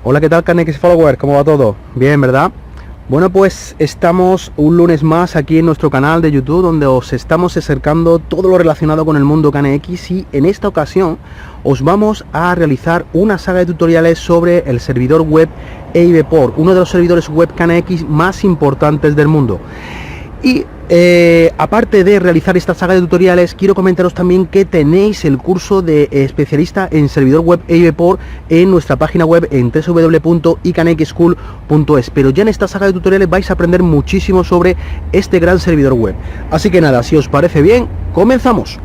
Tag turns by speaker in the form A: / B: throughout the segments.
A: Hola, ¿qué tal, KNX Follower? ¿Cómo va todo? Bien, ¿verdad? Bueno, pues estamos un lunes más aquí en nuestro canal de YouTube, donde os estamos acercando todo lo relacionado con el mundo KNX, y en esta ocasión os vamos a realizar una saga de tutoriales sobre el servidor web EIB-Port, uno de los servidores web KNX más importantes del mundo. Y aparte de realizar esta saga de tutoriales, quiero comentaros también que tenéis el curso de especialista en servidor web EIB-Port en nuestra página web en www.iknxschool.es. Pero ya en esta saga de tutoriales vais a aprender muchísimo sobre este gran servidor web. Así que nada, si os parece bien, comenzamos.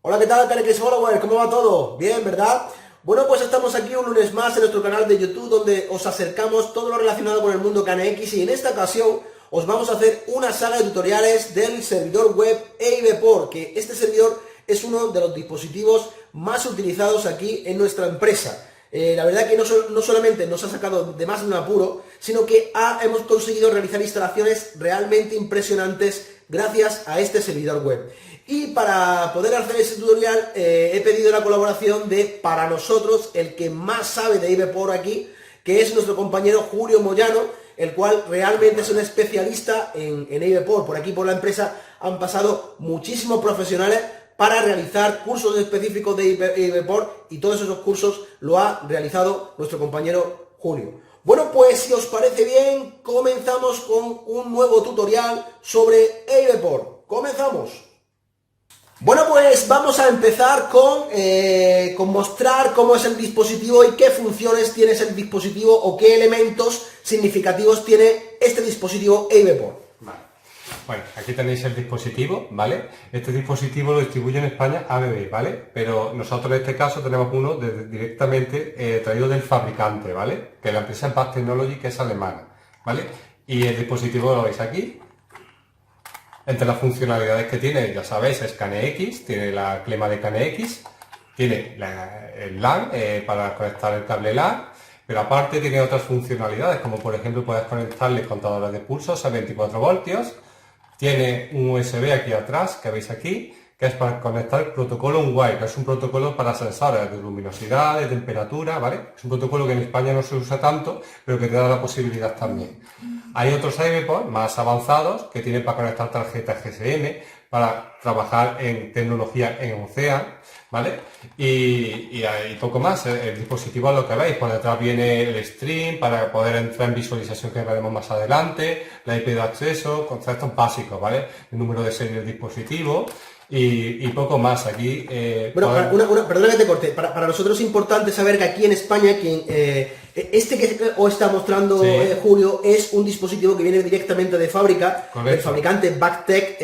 B: Hola, ¿qué tal, KNX Follower? ¿Cómo va todo? Bien, ¿verdad? Bueno, pues estamos aquí un lunes más en nuestro canal de YouTube, donde os acercamos todo lo relacionado con el mundo KNX, y en esta ocasión os vamos a hacer una saga de tutoriales del servidor web EIB-Port, que este servidor es uno de los dispositivos más utilizados aquí en nuestra empresa. La verdad que no solamente nos ha sacado de más de un apuro, sino que hemos conseguido realizar instalaciones realmente impresionantes gracias a este servidor web. Y para poder hacer ese tutorial he pedido la colaboración de, para nosotros, el que más sabe de EIB-Port aquí, que es nuestro compañero Julio Moyano, el cual realmente es un especialista en EIB-Port. Por aquí, por la empresa, han pasado muchísimos profesionales para realizar cursos específicos de EIB-Port, y todos esos cursos lo ha realizado nuestro compañero Julio. Bueno, pues si os parece bien, comenzamos con un nuevo tutorial sobre EIB-Port. ¡Comenzamos! Bueno, pues vamos a empezar con mostrar cómo es el dispositivo y qué funciones tiene ese dispositivo, o qué elementos significativos tiene este dispositivo EIB-Port.
C: Vale. Bueno, aquí tenéis el dispositivo, ¿vale? Este dispositivo lo distribuye en España ABB, ¿vale? Pero nosotros en este caso tenemos uno directamente traído del fabricante, ¿vale? Que es la empresa Bach Technology, que es alemana, ¿vale? Y el dispositivo lo veis aquí. Entre las funcionalidades que tiene, ya sabéis, es KNX, tiene la clema de KNX, tiene el LAN para conectar el cable LAN, pero aparte tiene otras funcionalidades, como por ejemplo puedes conectarle contadores de pulsos a 24 voltios, tiene un USB aquí atrás, que veis aquí, que es para conectar el protocolo On-Wire, que es un protocolo para sensores de luminosidad, de temperatura, ¿vale? Es un protocolo que en España no se usa tanto, pero que te da la posibilidad también. Hay otros EIB-Port más avanzados que tienen para conectar tarjetas GSM, para trabajar en tecnología en Ocean, ¿vale? Y hay poco más. El dispositivo es lo que veis, por detrás viene el stream para poder entrar en visualización, que veremos más adelante, la IP de acceso, conceptos básicos, ¿vale? El número de serie del dispositivo. Y poco más aquí.
B: Bueno, perdona que te corte. Para nosotros es importante saber que aquí en España, este que os está mostrando Julio, es un dispositivo que viene directamente de fábrica. Correcto. El fabricante Bactec,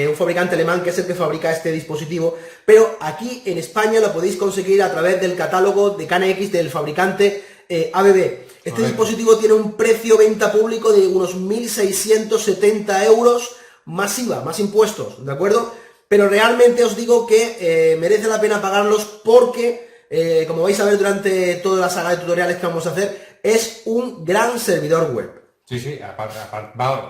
B: un fabricante alemán que es el que fabrica este dispositivo, pero aquí en España lo podéis conseguir a través del catálogo de KNX del fabricante ABB. Este Correcto. Dispositivo tiene un precio venta público de unos 1.670 euros más IVA, más impuestos, ¿de acuerdo? Pero realmente os digo que merece la pena pagarlos, porque, como vais a ver durante toda la saga de tutoriales que vamos a hacer, es un gran servidor web.
C: Sí, aparte,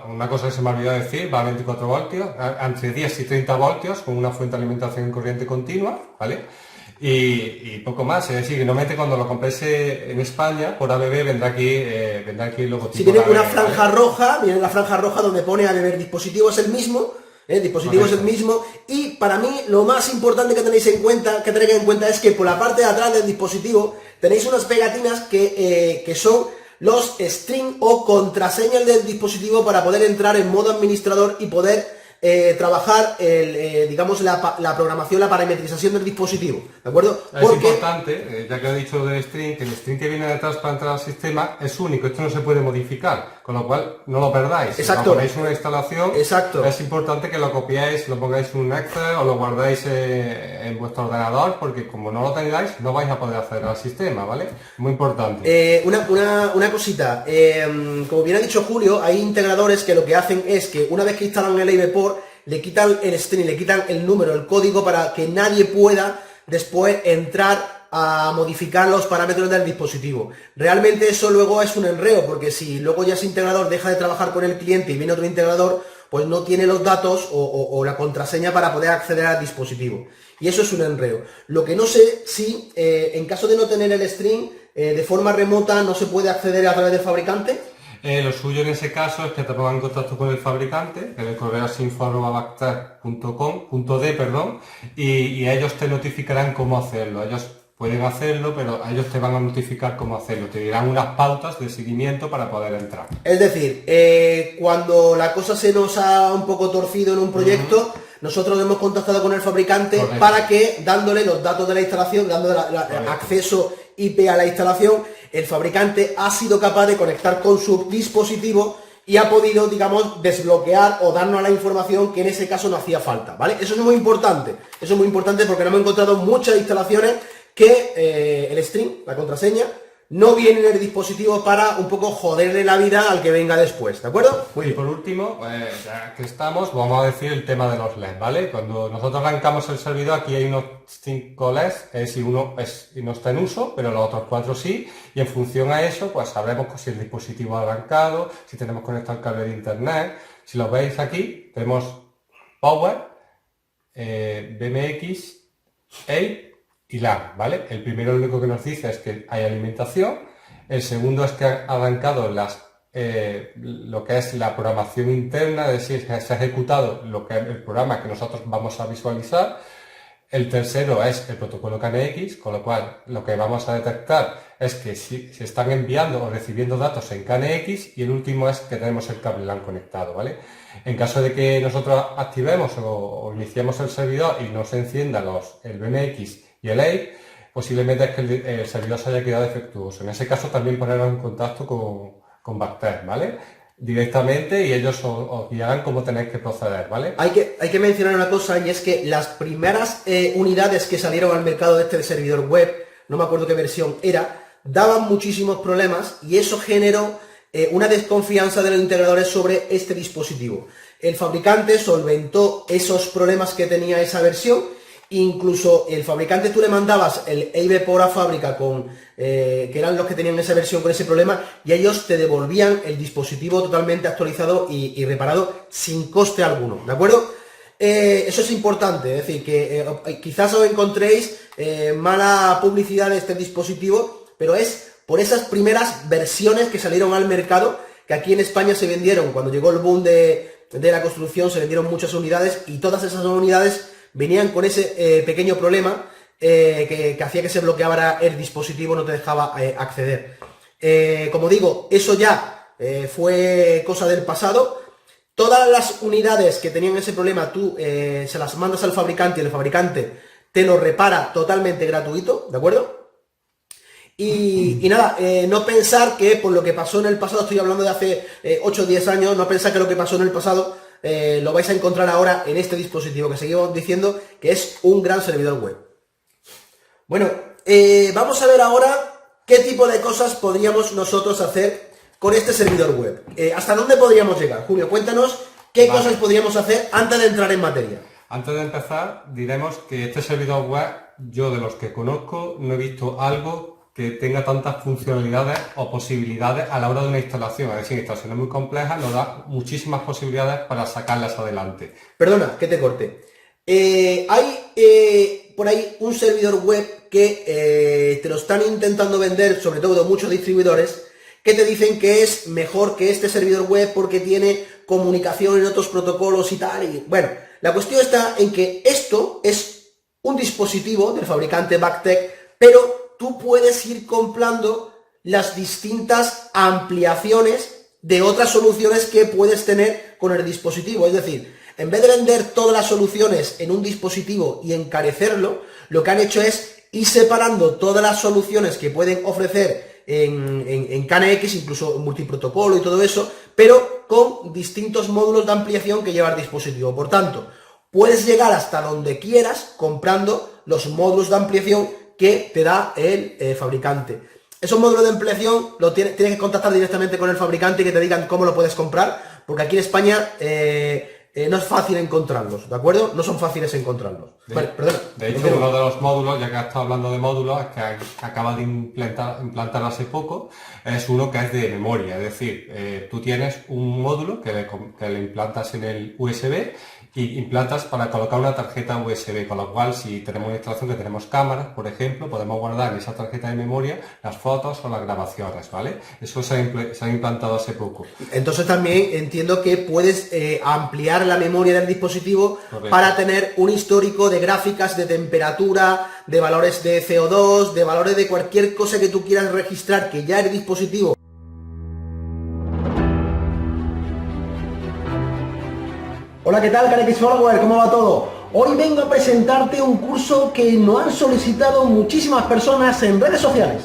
C: una cosa que se me ha olvidado decir, va a 24 voltios, entre 10 y 30 voltios, con una fuente de alimentación en corriente continua, ¿vale? Y poco más, es decir, que normalmente cuando lo compréis en España, por ABB vendrá aquí el logotipo.
B: Si tiene una franja roja, miren la franja roja donde pone ABB, dispositivo es el mismo. El dispositivo Correcto. Es el mismo, y para mí lo más importante que tenéis en cuenta, es que por la parte de atrás del dispositivo tenéis unas pegatinas que son los string o contraseñas del dispositivo, para poder entrar en modo administrador y poder trabajar digamos la programación, la parametrización del dispositivo, ¿de acuerdo?
C: Es importante, ya que he dicho del string, que el string que viene detrás para entrar al sistema es único, esto no se puede modificar, con lo cual no lo perdáis.
B: Exacto.
C: Si ponéis una instalación,
B: exacto,
C: es importante que lo copiéis, lo pongáis en un Excel o lo guardáis en vuestro ordenador, porque como no lo tengáis, no vais a poder acceder al sistema, ¿vale? Muy importante.
B: Una cosita, como bien ha dicho Julio, hay integradores que lo que hacen es que una vez que instalan el AVPOR, le quitan el string, le quitan el número, el código, para que nadie pueda después entrar a modificar los parámetros del dispositivo. Realmente eso luego es un enreo, porque si luego ya ese integrador deja de trabajar con el cliente y viene otro integrador, pues no tiene los datos o la contraseña para poder acceder al dispositivo. Y eso es un enreo. Lo que no sé si en caso de no tener el string, de forma remota no se puede acceder a través del fabricante.
C: Lo suyo en ese caso es que te pongan en contacto con el fabricante, en el correo info@backtech.com.de, perdón, y ellos te notificarán cómo hacerlo. Ellos pueden hacerlo, pero ellos te van a notificar cómo hacerlo. Te dirán unas pautas de seguimiento para poder entrar.
B: Es decir, cuando la cosa se nos ha un poco torcido en un proyecto, nosotros hemos contactado con el fabricante. Correcto. Para que, dándole los datos de la instalación, dándole acceso IP a la instalación, el fabricante ha sido capaz de conectar con su dispositivo y ha podido, digamos, desbloquear o darnos la información que en ese caso no hacía falta, ¿vale? Eso es muy importante. Eso es muy importante porque nos hemos encontrado muchas instalaciones que el string, la contraseña, no viene en el dispositivo para un poco joderle la vida al que venga después, ¿de acuerdo?
C: Y por último, ya que estamos, vamos a decir el tema de los LEDs, ¿vale? Cuando nosotros arrancamos el servidor, aquí hay unos 5 LEDs, si uno no está en uso, pero los otros 4 sí, y en función a eso, pues sabremos si el dispositivo ha arrancado, si tenemos conectado el cable de internet. Si lo veis aquí, tenemos Power, BMX, 8 y LAN, ¿vale? El primero lo único que nos dice es que hay alimentación, el segundo es que ha arrancado lo que es la programación interna, es decir, se ha ejecutado lo que es el programa que nosotros vamos a visualizar. El tercero es el protocolo KNX, con lo cual lo que vamos a detectar es que si se están enviando o recibiendo datos en KNX, y el último es que tenemos el cable LAN conectado, ¿vale? En caso de que nosotros activemos o iniciemos el servidor y no se encienda el BMX y el AID, posiblemente es que el servidor se haya quedado defectuoso. En ese caso también ponernos en contacto con Backtech, ¿vale? Directamente, y ellos os guiarán cómo tenéis que proceder, ¿vale?
B: Hay que mencionar una cosa, y es que las primeras unidades que salieron al mercado de este servidor web, no me acuerdo qué versión era, daban muchísimos problemas, y eso generó una desconfianza de los integradores sobre este dispositivo. El fabricante solventó esos problemas que tenía esa versión. Incluso el fabricante, tú le mandabas el AVPOR a fábrica que eran los que tenían esa versión con ese problema, y ellos te devolvían el dispositivo totalmente actualizado y reparado sin coste alguno, ¿de acuerdo? Eso es importante, es decir, que quizás os encontréis mala publicidad de este dispositivo, pero es por esas primeras versiones que salieron al mercado, que aquí en España se vendieron, cuando llegó el boom de la construcción, se vendieron muchas unidades, y todas esas unidades venían con ese pequeño problema que hacía que se bloqueara el dispositivo, no te dejaba acceder. Como digo, eso ya fue cosa del pasado. Todas las unidades que tenían ese problema, tú se las mandas al fabricante, y el fabricante te lo repara totalmente gratuito, ¿de acuerdo? Y nada, no pensar que por lo que pasó en el pasado, estoy hablando de hace 8 o 10 años, no pensar que lo que pasó en el pasado lo vais a encontrar ahora en este dispositivo, que seguimos diciendo que es un gran servidor web. Bueno, vamos a ver ahora qué tipo de cosas podríamos nosotros hacer con este servidor web. ¿Hasta dónde podríamos llegar? Julio, cuéntanos qué cosas podríamos hacer antes de entrar en materia.
C: Antes de empezar, diremos que este servidor web, yo de los que conozco, no he visto algo que tenga tantas funcionalidades o posibilidades a la hora de una instalación. Es decir, instalaciones muy complejas nos da muchísimas posibilidades para sacarlas adelante.
B: Perdona, que te corte. Hay por ahí un servidor web que te lo están intentando vender, sobre todo muchos distribuidores, que te dicen que es mejor que este servidor web porque tiene comunicación en otros protocolos y tal. Y bueno, la cuestión está en que esto es un dispositivo del fabricante Backtech, pero tú puedes ir comprando las distintas ampliaciones de otras soluciones que puedes tener con el dispositivo. Es decir, En vez de vender todas las soluciones en un dispositivo y encarecerlo, lo que han hecho es ir separando todas las soluciones que pueden ofrecer en KNX, incluso multiprotocolo y todo eso, pero con distintos módulos de ampliación que lleva el dispositivo. Por tanto, puedes llegar hasta donde quieras comprando los módulos de ampliación que te da el fabricante. Esos módulos de ampliación tienes que contactar directamente con el fabricante y que te digan cómo lo puedes comprar, porque aquí en España no es fácil encontrarlos, ¿de acuerdo? No son fáciles encontrarlos.
C: De hecho, uno de los módulos, ya que has estado hablando de módulos, que acaba de implantar hace poco, es uno que es de memoria. Es decir, tú tienes un módulo que le implantas en el USB y implantas para colocar una tarjeta USB, con lo cual si tenemos una instalación que tenemos cámaras, por ejemplo, podemos guardar en esa tarjeta de memoria las fotos o las grabaciones, ¿vale? Eso se ha implantado hace poco.
B: Entonces también entiendo que puedes ampliar la memoria del dispositivo. Correcto. Para tener un histórico de gráficas, de temperatura, de valores de CO2, de valores de cualquier cosa que tú quieras registrar que ya el dispositivo. Hola, ¿qué tal, KNX Follower? ¿Cómo va todo? Hoy vengo a presentarte un curso que nos han solicitado muchísimas personas en redes sociales.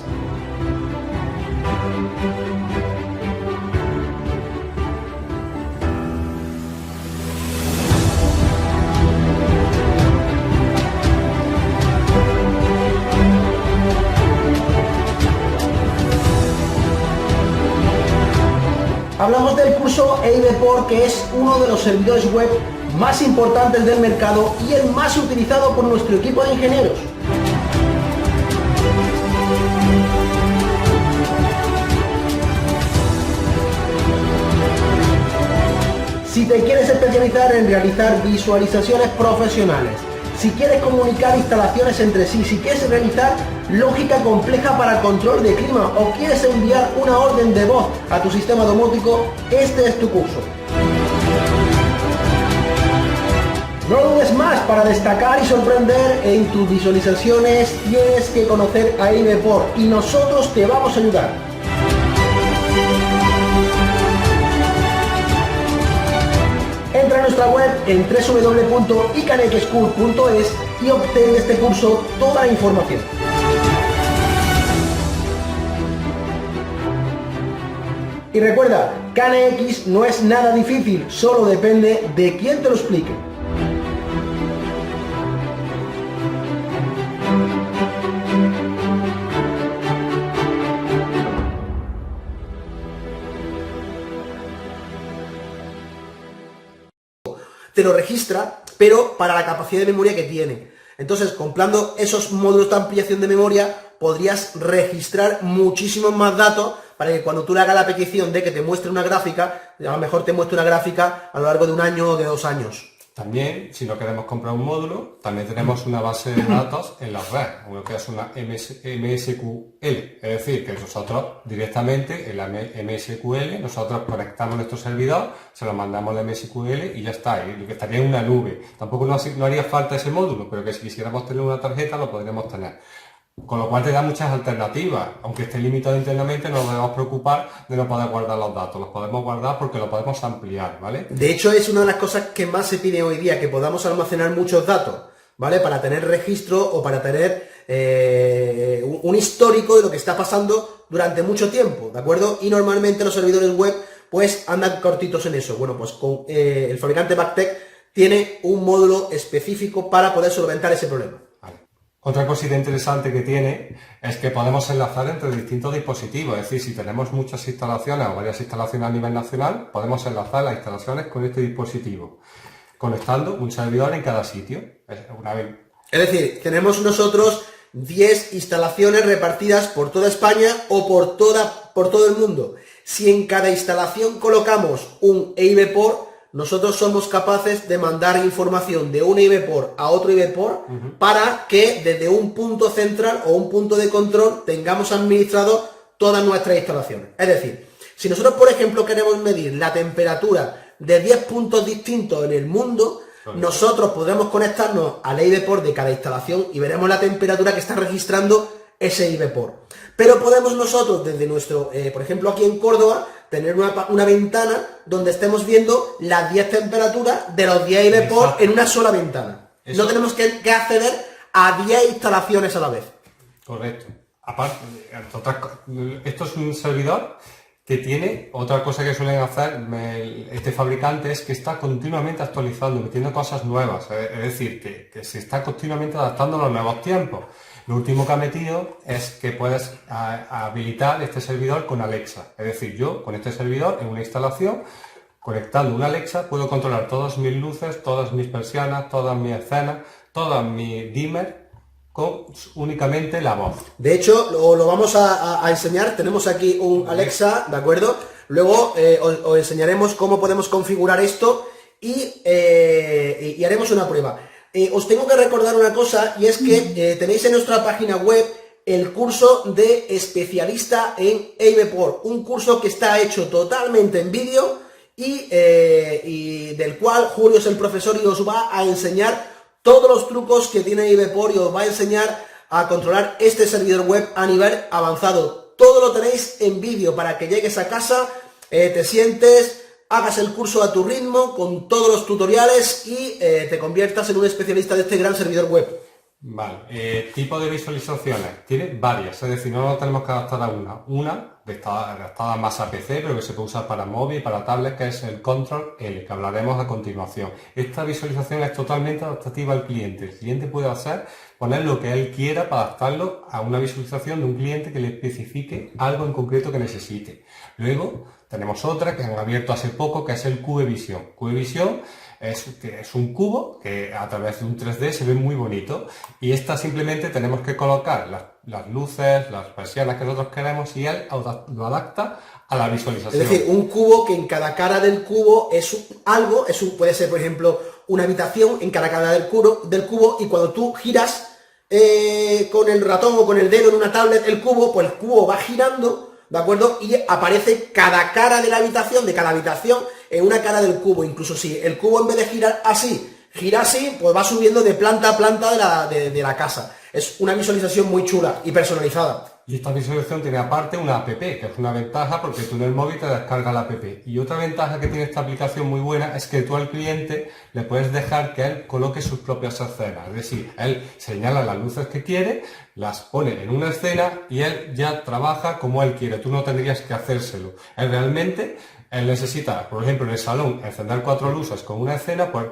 B: Hablamos del curso EIB-Port, que es uno de los servidores web más importantes del mercado y el más utilizado por nuestro equipo de ingenieros. Si te quieres especializar en realizar visualizaciones profesionales, si quieres comunicar instalaciones entre sí, si quieres realizar lógica compleja para control de clima o quieres enviar una orden de voz a tu sistema domótico, este es tu curso. No dudes más, para destacar y sorprender en tus visualizaciones tienes que conocer a EIB-Port y nosotros te vamos a ayudar. Entra a nuestra web en www.iknxschool.es y obtén de este curso toda la información. Y recuerda, KNX no es nada difícil, solo depende de quién te lo explique. Te lo registra, pero para la capacidad de memoria que tiene. Entonces, comprando esos módulos de ampliación de memoria, podrías registrar muchísimos más datos para que cuando tú le hagas la petición de que te muestre una gráfica, a lo mejor te muestre una gráfica a lo largo de un año o de 2 años.
C: También, si no queremos comprar un módulo, también tenemos una base de datos en la red, lo que es una MSQL. Es decir, que nosotros directamente en la MSQL, nosotros conectamos nuestro servidor, se lo mandamos a la MSQL y ya está, y que estaría en una nube. Tampoco no haría falta ese módulo, pero que si quisiéramos tener una tarjeta lo podríamos tener. Con lo cual te da muchas alternativas, aunque esté limitado internamente, no nos debemos preocupar de no poder guardar los datos, los podemos guardar porque los podemos ampliar, ¿vale?
B: De hecho, es una de las cosas que más se pide hoy día, que podamos almacenar muchos datos, ¿vale? Para tener registro o para tener un histórico de lo que está pasando durante mucho tiempo, ¿de acuerdo? Y normalmente los servidores web pues andan cortitos en eso. Bueno, pues con el fabricante Bactec tiene un módulo específico para poder solventar ese problema.
C: Otra cosita interesante que tiene es que podemos enlazar entre distintos dispositivos, es decir, si tenemos muchas instalaciones o varias instalaciones a nivel nacional, podemos enlazar las instalaciones con este dispositivo, conectando un servidor en cada sitio.
B: Es decir, tenemos nosotros 10 instalaciones repartidas por toda España o por todo el mundo. Si en cada instalación colocamos un EIB-Port, nosotros somos capaces de mandar información de un EIB-Port a otro EIB-Port para que desde un punto central o un punto de control tengamos administrado todas nuestras instalaciones. Es decir, si nosotros, por ejemplo, queremos medir la temperatura de 10 puntos distintos en el mundo, nosotros podremos conectarnos al EIB-Port de cada instalación y veremos la temperatura que está registrando ese EIB-Port. Pero podemos nosotros, desde nuestro, por ejemplo, aquí en Córdoba, tener una ventana donde estemos viendo las 10 temperaturas de los 10 IBPOR en una sola ventana. No tenemos que acceder a 10 instalaciones a la vez.
C: Correcto. Aparte, esto es un servidor que tiene otra cosa que suelen hacer este fabricante, es que está continuamente actualizando, metiendo cosas nuevas, es decir, que se está continuamente adaptando a los nuevos tiempos. Lo último que ha metido es que puedes habilitar este servidor con Alexa, es decir, yo con este servidor en una instalación, conectando una Alexa, puedo controlar todas mis luces, todas mis persianas, todas mis escenas, todas mis dimmer, con únicamente la voz.
B: De hecho, lo vamos a enseñar. Tenemos aquí un Alexa, ¿de acuerdo? Luego os enseñaremos cómo podemos configurar esto y haremos una prueba. Os tengo que recordar una cosa, y es que tenéis en nuestra página web el curso de especialista en IBPOR, un curso que está hecho totalmente en vídeo y del cual Julio es el profesor y os va a enseñar todos los trucos que tiene IBPOR y os va a enseñar a controlar este servidor web a nivel avanzado. Todo lo tenéis en vídeo para que llegues a casa, te sientes, hagas el curso a tu ritmo con todos los tutoriales y te conviertas en un especialista de este gran servidor web.
C: Vale, tipo de visualizaciones, tiene varias, es decir, no nos tenemos que adaptar a una adaptada más a PC, pero que se puede usar para móvil y para tablet, que es el Control L, que hablaremos a continuación. Esta visualización es totalmente adaptativa al cliente. El cliente puede poner lo que él quiera para adaptarlo a una visualización de un cliente que le especifique algo en concreto que necesite. Luego tenemos otra que han abierto hace poco, que es el CubeVision. CubeVision es un cubo que a través de un 3D se ve muy bonito, y esta simplemente tenemos que colocar las luces, las persianas que nosotros queremos, y él lo adapta a la visualización.
B: Es decir, un cubo que en cada cara del cubo puede ser, por ejemplo, una habitación en cada cara del cubo, y cuando tú giras con el ratón o con el dedo en una tablet el cubo, pues el cubo va girando, ¿de acuerdo? Y aparece cada cara de la habitación, de cada habitación, en una cara del cubo. Incluso si el cubo, en vez de girar así, gira así, pues va subiendo de planta a planta de la casa. Es una visualización muy chula y personalizada.
C: Y esta visualización tiene aparte una app, que es una ventaja porque tú en el móvil te descargas la app. Y otra ventaja que tiene esta aplicación muy buena es que tú al cliente le puedes dejar que él coloque sus propias escenas. Es decir, él señala las luces que quiere, las pone en una escena y él ya trabaja como él quiere. Tú no tendrías que hacérselo. Él necesita, por ejemplo, en el salón, encender 4 luces con una escena, pues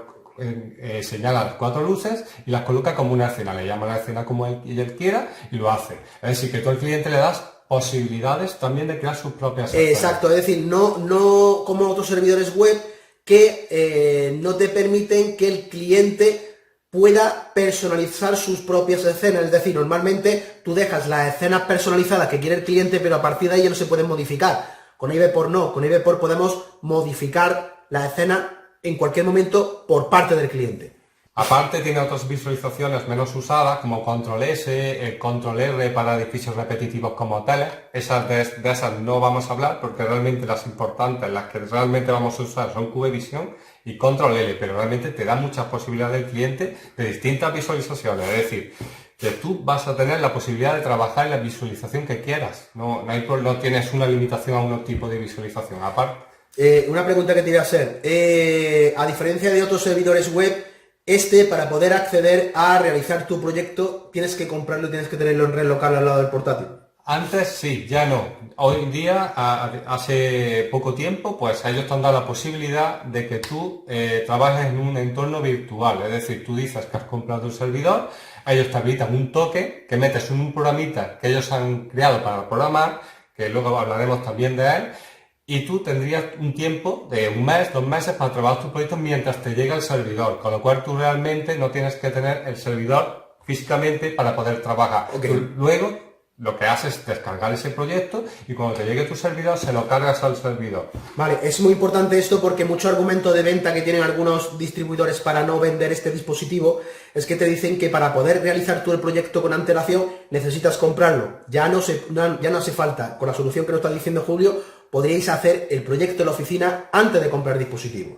C: señala las 4 luces y las coloca como una escena, le llama la escena como él quiera y lo hace. Es decir, que tú al cliente le das posibilidades también de crear sus propias escenas.
B: Exacto, es decir, no como otros servidores web que no te permiten que el cliente pueda personalizar sus propias escenas. Es decir, normalmente tú dejas las escenas personalizadas que quiere el cliente, pero a partir de ahí ya no se pueden modificar. Con IBPOR no, con IBPOR podemos modificar la escena en cualquier momento por parte del cliente.
C: Aparte tiene otras visualizaciones menos usadas como Control S, el Control R para edificios repetitivos como hoteles. De esas no vamos a hablar porque realmente las importantes, las que realmente vamos a usar son CubeVision y Control L, pero realmente te da muchas posibilidades del cliente de distintas visualizaciones. Es decir, que tú vas a tener la posibilidad de trabajar en la visualización que quieras. No tienes una limitación a un tipo de visualización. Aparte,
B: una pregunta que te iba a hacer. A diferencia de otros servidores web, para poder acceder a realizar tu proyecto, tienes que comprarlo y tienes que tenerlo en red local al lado del portátil.
C: Antes sí, ya no. Hoy en día, hace poco tiempo, pues ellos te han dado la posibilidad de que tú trabajes en un entorno virtual. Es decir, tú dices que has comprado un servidor, ellos te habilitan un token que metes en un programita que ellos han creado para programar, que luego hablaremos también de él, y tú tendrías un tiempo de 1 mes, 2 meses para trabajar tus proyectos mientras te llega el servidor, con lo cual tú realmente no tienes que tener el servidor físicamente para poder trabajar.
B: Okay.
C: Tú luego lo que haces es descargar ese proyecto y cuando te llegue tu servidor se lo cargas al servidor.
B: Vale, es muy importante esto porque mucho argumento de venta que tienen algunos distribuidores para no vender este dispositivo es que te dicen que para poder realizar tú el proyecto con antelación necesitas comprarlo. Ya no hace falta. Con la solución que nos está diciendo Julio, podríais hacer el proyecto en la oficina antes de comprar el dispositivo.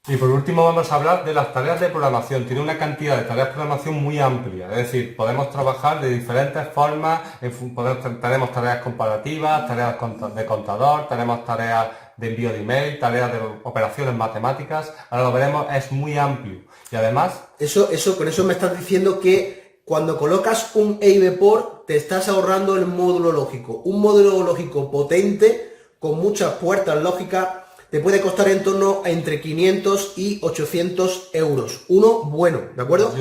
C: Y por último vamos a hablar de las tareas de programación. Tiene una cantidad de tareas de programación muy amplia, es decir, podemos trabajar de diferentes formas, tenemos tareas comparativas, tareas de contador, tenemos tareas de envío de email, tareas de operaciones matemáticas, ahora lo veremos, es muy amplio. Y además...
B: Con eso me estás diciendo que cuando colocas un EIB-Port te estás ahorrando el módulo lógico. Un módulo lógico potente, con muchas puertas lógicas, te puede costar en torno a entre 500 y 800 euros. Uno bueno, ¿de acuerdo?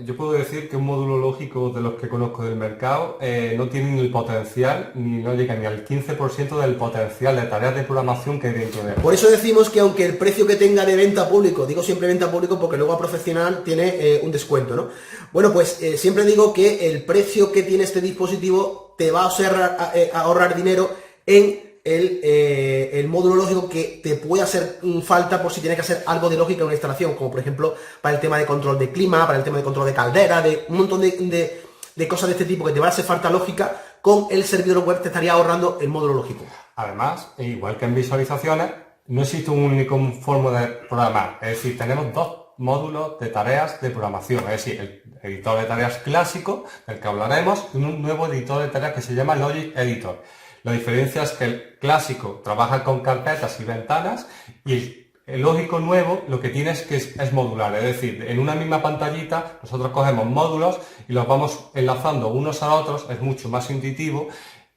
C: Yo puedo decir que un módulo lógico de los que conozco del mercado no tiene ni el potencial, ni no llega ni al 15% del potencial de tareas de programación que hay dentro de él.
B: Por eso decimos que aunque el precio que tenga de venta público, digo siempre venta público porque luego a profesional tiene un descuento, ¿no? Bueno, pues siempre digo que el precio que tiene este dispositivo te va a ahorrar dinero en el módulo lógico que te puede hacer falta por si tienes que hacer algo de lógica en una instalación, como por ejemplo para el tema de control de clima, para el tema de control de caldera, de un montón de cosas de este tipo que te va a hacer falta lógica. Con el servidor web te estaría ahorrando el módulo lógico.
C: Además, igual que en visualizaciones, no existe un único forma de programar, es decir, tenemos dos módulos de tareas de programación, es decir, el editor de tareas clásico, del que hablaremos, y un nuevo editor de tareas que se llama Logic Editor. La diferencia es que el clásico trabaja con carpetas y ventanas y el lógico nuevo lo que tiene es que es modular, es decir, en una misma pantallita nosotros cogemos módulos y los vamos enlazando unos a otros, es mucho más intuitivo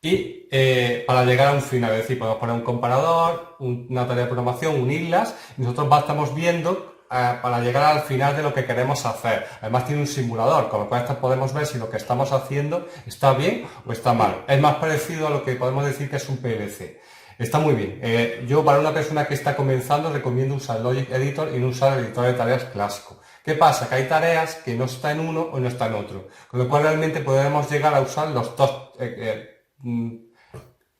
C: y para llegar a un final, es decir, podemos poner un comparador, una tarea de programación, unirlas y nosotros estamos viendo para llegar al final de lo que queremos hacer. Además tiene un simulador, con lo cual podemos ver si lo que estamos haciendo está bien o está mal. Es más parecido a lo que podemos decir que es un PLC. Está muy bien. Yo para una persona que está comenzando recomiendo usar Logic Editor y no usar el editor de tareas clásico. ¿Qué pasa? Que hay tareas que no está en uno o no está en otro. Con lo cual realmente podemos llegar a usar los dos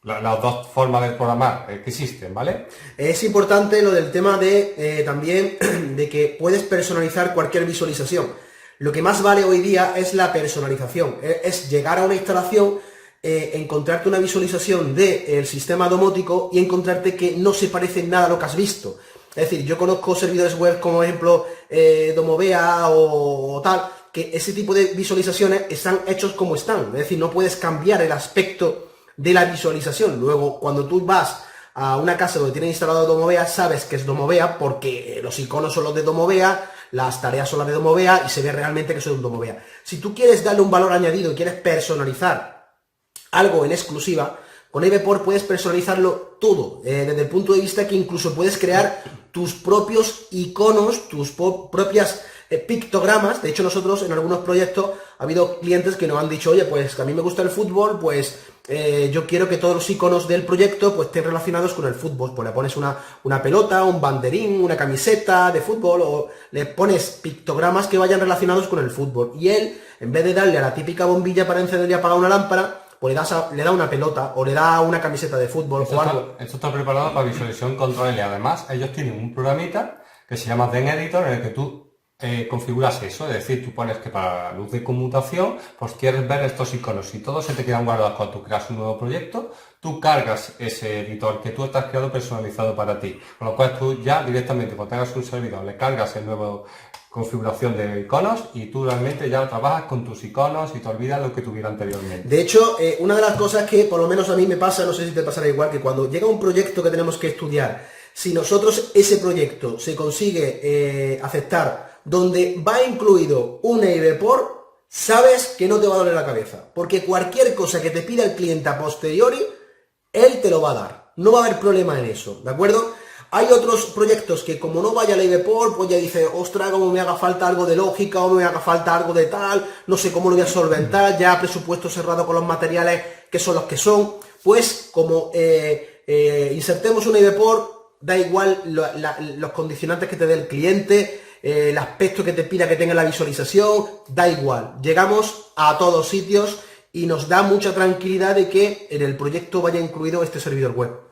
C: las dos formas de programar que existen, ¿vale?
B: Es importante lo del tema de también de que puedes personalizar cualquier visualización. Lo que más vale hoy día es la personalización, es llegar a una instalación, encontrarte una visualización del sistema domótico y encontrarte que no se parece en nada a lo que has visto. Es decir, yo conozco servidores web como ejemplo Domovea o tal, que ese tipo de visualizaciones están hechos como están, es decir, no puedes cambiar el aspecto de la visualización. Luego, cuando tú vas a una casa donde tiene instalado Domovea, sabes que es Domovea porque los iconos son los de Domovea, las tareas son las de Domovea y se ve realmente que es un Domovea. Si tú quieres darle un valor añadido y quieres personalizar algo en exclusiva, con EIB-Port puedes personalizarlo todo, desde el punto de vista que incluso puedes crear tus propios iconos, tus propias pictogramas. De hecho, nosotros en algunos proyectos ha habido clientes que nos han dicho, oye, pues que a mí me gusta el fútbol, pues yo quiero que todos los iconos del proyecto pues estén relacionados con el fútbol. Pues le pones una pelota, un banderín, una camiseta de fútbol, o le pones pictogramas que vayan relacionados con el fútbol. Y él, en vez de darle a la típica bombilla para encender y apagar una lámpara, pues le da una pelota o le da una camiseta de fútbol o algo.
C: Esto está preparado para visualización control y además ellos tienen un programita que se llama Den Editor en el que tú configuras eso, es decir, tú pones que para luz de conmutación pues quieres ver estos iconos y todos se te quedan guardados. Cuando tú creas un nuevo proyecto, tú cargas ese editor que tú estás creado personalizado para ti, con lo cual tú ya directamente cuando tengas un servidor le cargas el nuevo configuración de iconos y tú realmente ya trabajas con tus iconos y te olvidas lo que tuviera anteriormente.
B: De hecho, una de las cosas que por lo menos a mí me pasa, no sé si te pasará igual, que cuando llega un proyecto que tenemos que estudiar, si nosotros ese proyecto se consigue aceptar donde va incluido un EIB-Port, sabes que no te va a doler la cabeza, porque cualquier cosa que te pida el cliente a posteriori, él te lo va a dar, no va a haber problema en eso, ¿de acuerdo? Hay otros proyectos que como no vaya al EIB-Port, pues ya dice, ostras, como me haga falta algo de lógica o me haga falta algo de tal, no sé cómo lo voy a solventar, ya presupuesto cerrado con los materiales que son los que son, pues como insertemos un EIB-Port, da igual los condicionantes que te dé el cliente, el aspecto que te pida que tenga la visualización, da igual, llegamos a todos sitios y nos da mucha tranquilidad de que en el proyecto vaya incluido este servidor web.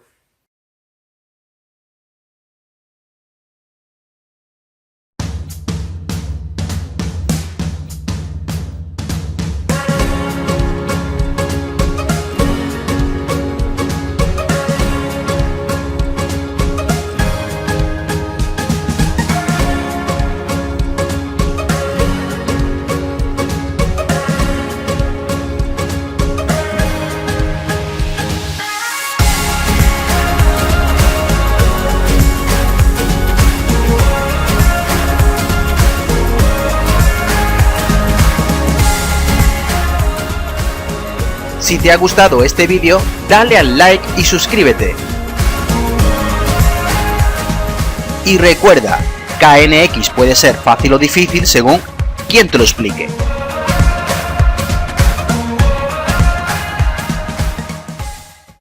D: Si te ha gustado este vídeo, dale al like y suscríbete. Y recuerda, KNX puede ser fácil o difícil según quien te lo explique.